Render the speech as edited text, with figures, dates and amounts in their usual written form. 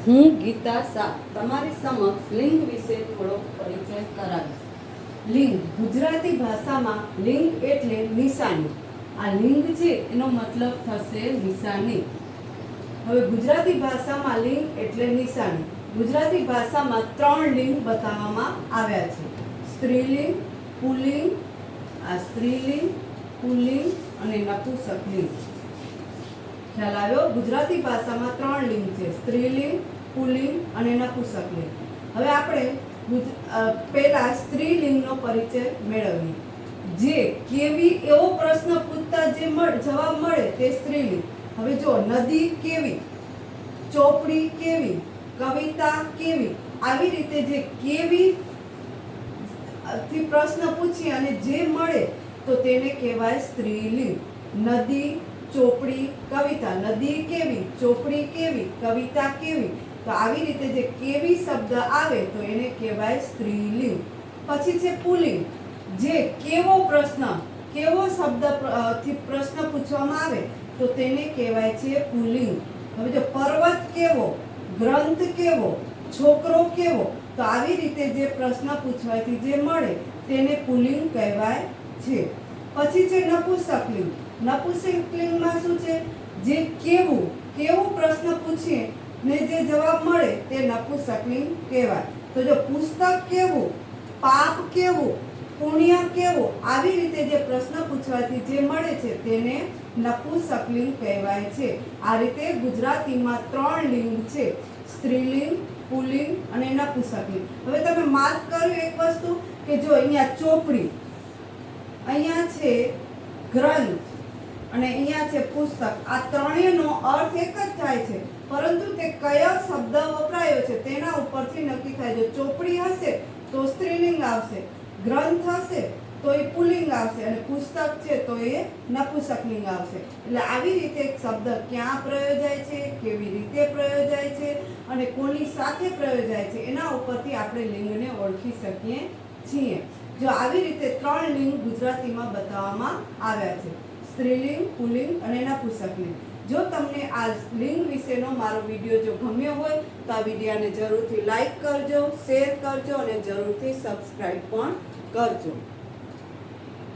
હું ગીતા શાહ તમારી સમક્ષ લિંગ વિશે થોડો પરિચય કરાવીશ. લિંગ ગુજરાતી ભાષામાં લિંગ એટલે નિશાની. આ લિંગ છે એનો મતલબ થશે નિશાની. હવે ગુજરાતી ભાષામાં લિંગ એટલે નિશાની. ગુજરાતી ભાષામાં 3 લિંગ બતાવવામાં આવ્યા છે: સ્ત્રીલિંગ, પુલ્લિંગ, સ્ત્રીલિંગ, પુલ્લિંગ અને નપુંસકલિંગ. ખ્યાલ આવ્યો? ગુજરાતી ભાષામાં 3 લિંગ છે: સ્ત્રીલિંગ, પુલ્લિંગ અને નપુંસકલિંગ. હવે આપણે પહેલા સ્ત્રીલિંગનો પરિચય મેળવીએ. જે કેવી એવો પ્રશ્ન પૂછતા જે જવાબ મળે તે સ્ત્રીલિંગ. હવે જો નદી કેવી, ચોપડી કેવી, કવિતા કેવી, આવી રીતે જે કેવી થી પ્રશ્ન પૂછી અને જે મળે તો તેને કહેવાય સ્ત્રીલિંગ. નદી, ચોપડી, કવિતા. નદી કેવી, ચોપડી કેવી, કવિતા કેવી, તો આવી રીતે જે કેવી શબ્દ આવે તો એને કહેવાય સ્ત્રીલિંગ. પછી છે પુલ્લિંગ. જે કેવો પ્રશ્ન, કેવો શબ્દ થી પ્રશ્ન પૂછવામાં આવે તો તેને કહેવાય છે પુલ્લિંગ. હવે જો પર્વત કેવો, ગ્રંથ કેવો, છોકરો કેવો, તો આવી રીતે જે પ્રશ્ન પૂછવાથી જે મળે તેને પુલ્લિંગ કહેવાય છે. પછી છે નપુંસકલિંગ. નપુંસકલિંગમાં શું છે? જે કેવું પ્રશ્ન પૂછીએ ને જે જવાબ મળે તે નપુંસકલિંગ કહેવાય. તો જો પુસ્તક કેવું, પાપ કેવું, પુણ્ય કેવું, આવી રીતે જે પ્રશ્ન પૂછવાથી જે મળે છે તેને નપુંસકલિંગ કહેવાય છે. આ રીતે ગુજરાતીમાં 3 લિંગ છે: સ્ત્રીલિંગ, પુલ્લિંગ અને નપુંસકલિંગ. હવે તમે માર્ક કર્યું એક વસ્તુ કે જો અહીંયા ચોપડી, અહીંયા છે ગ્રંથ અને અહીંયા છે પુસ્તક. આ ત્રણેયનો અર્થ એક જ થાય છે, પરંતુ તે કયો શબ્દ વપરાયો છે તેના ઉપરથી નક્કી થાય. જો ચોપડી હશે તો સ્ત્રીલિંગ આવશે, ગ્રંથ હશે તો એ પુલ્લિંગ આવશે અને પુસ્તક છે તો એ નપુંસકલિંગ આવશે. એટલે આવી રીતે એક શબ્દ ક્યાં પ્રયોજાય છે, કેવી રીતે પ્રયોજાય છે અને કોની સાથે પ્રયોજાય છે એના ઉપરથી આપણે લિંગને ઓળખી શકીએ છીએ. જો આવી રીતે 3 લિંગ ગુજરાતીમાં બતાવવામાં આવ્યા છે: સ્ત્રીલિંગ, પુલ્લિંગ અને નપુંસકલિંગ. જો તમને આ લિંગ વિશેનો મારો વિડીયો જો ગમ્યો હોય તો આ વિડીયોને જરૂરથી લાઈક કરજો, શેર કરજો અને જરૂરથી સબસ્ક્રાઈબ પણ કરજો.